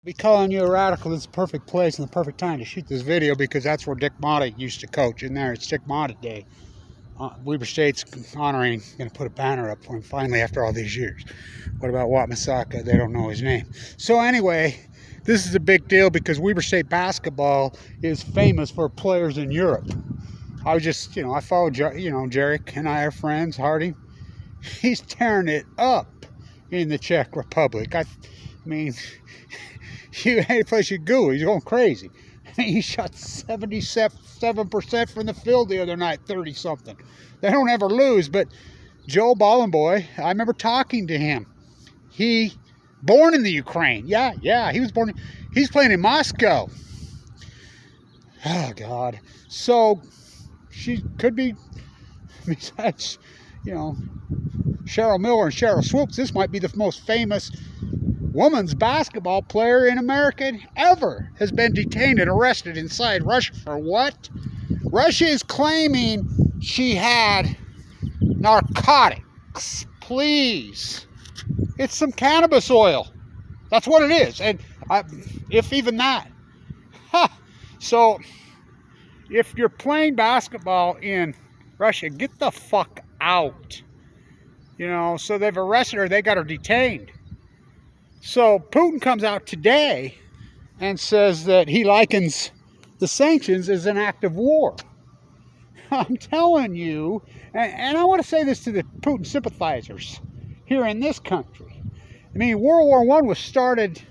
Be calling you a radical. This is the perfect place and the perfect time to shoot this video because that's where Dick Motta used to coach. In there, it's Dick Motta Day. Weber State's honoring, going to put a banner up for him finally after all these years. What about Wat Masaka? They don't know his name. So anyway, this is a big deal because Weber State basketball is famous for players in Europe. I was just, I follow, Jarek and I are friends, Hardy. He's tearing it up in the Czech Republic. I mean, any place you go, he's going crazy. I mean, he shot 77% from the field the other night, 30-something. They don't ever lose, but Joe Ballenboy, I remember talking to him. He, born in the Ukraine. Yeah, he was born, he's playing in Moscow. Oh, God. So, she could be, besides, Cheryl Miller and Cheryl Swoops, this might be the most famous women's basketball player in America ever has been detained and arrested inside Russia for what? Russia is claiming she had narcotics. Please. It's some cannabis oil. That's what it is. And if even that. So, if you're playing basketball in Russia, get the fuck out. So they've arrested her. They got her detained. So Putin comes out today and says that he likens the sanctions as an act of war. I'm telling you, and I want to say this to the Putin sympathizers here in this country. I mean, World War I was started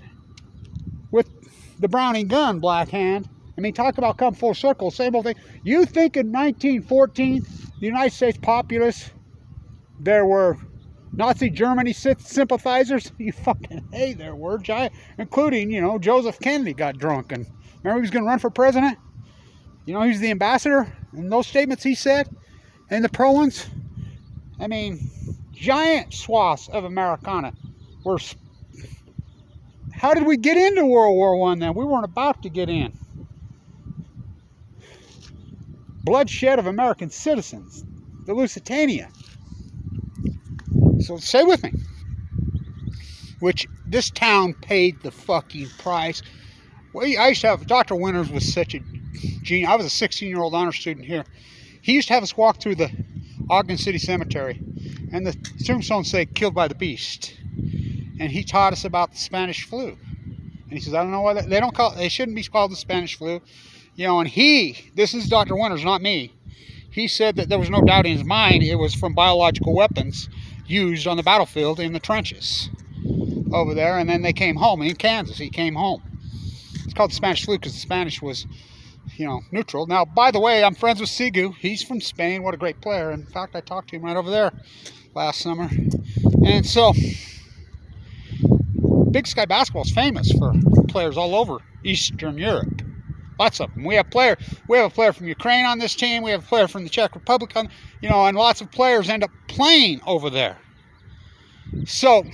with the Browning gun, Black Hand. I mean, talk about come full circle, same old thing. You think in 1914, the United States populace, there were Nazi Germany sympathizers? You fucking, hey, there were, including, Joseph Kennedy got drunk and remember he was going to run for president? He was the ambassador and those statements he said and the pro ones. I mean, giant swaths of Americana were. How did we get into World War I then? We weren't about to get in. Bloodshed of American citizens, the Lusitania. So stay with me. Which this town paid the fucking price. Well, I used to have, Dr. Winters was such a genius. I was a 16-year-old honor student here. He used to have us walk through the Ogden City Cemetery. And the tombstones say, killed by the beast. And he taught us about the Spanish flu. And he says, I don't know why they shouldn't be called the Spanish flu. And this is Dr. Winters, not me. He said that there was no doubt in his mind it was from biological weapons used on the battlefield in the trenches over there, and then they came home in Kansas. He came home. It's called the Spanish flu because the Spanish was, neutral. Now, by the way, I'm friends with Sigu. He's from Spain. What a great player. In fact, I talked to him right over there last summer. And so, Big Sky Basketball is famous for players all over Eastern Europe. Lots of them. We have a player from Ukraine on this team. We have a player from the Czech Republic on, and lots of players end up playing over there. So,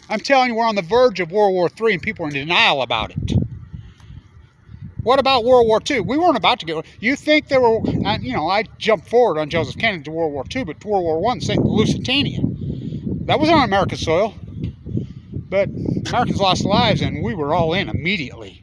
I'm telling you, we're on the verge of World War III and people are in denial about it. What about World War II? We weren't about to get. You think there were, I jumped forward on Joseph Kennedy to World War II, but World War I, the Lusitania. That was on American soil. But Americans lost lives and we were all in immediately.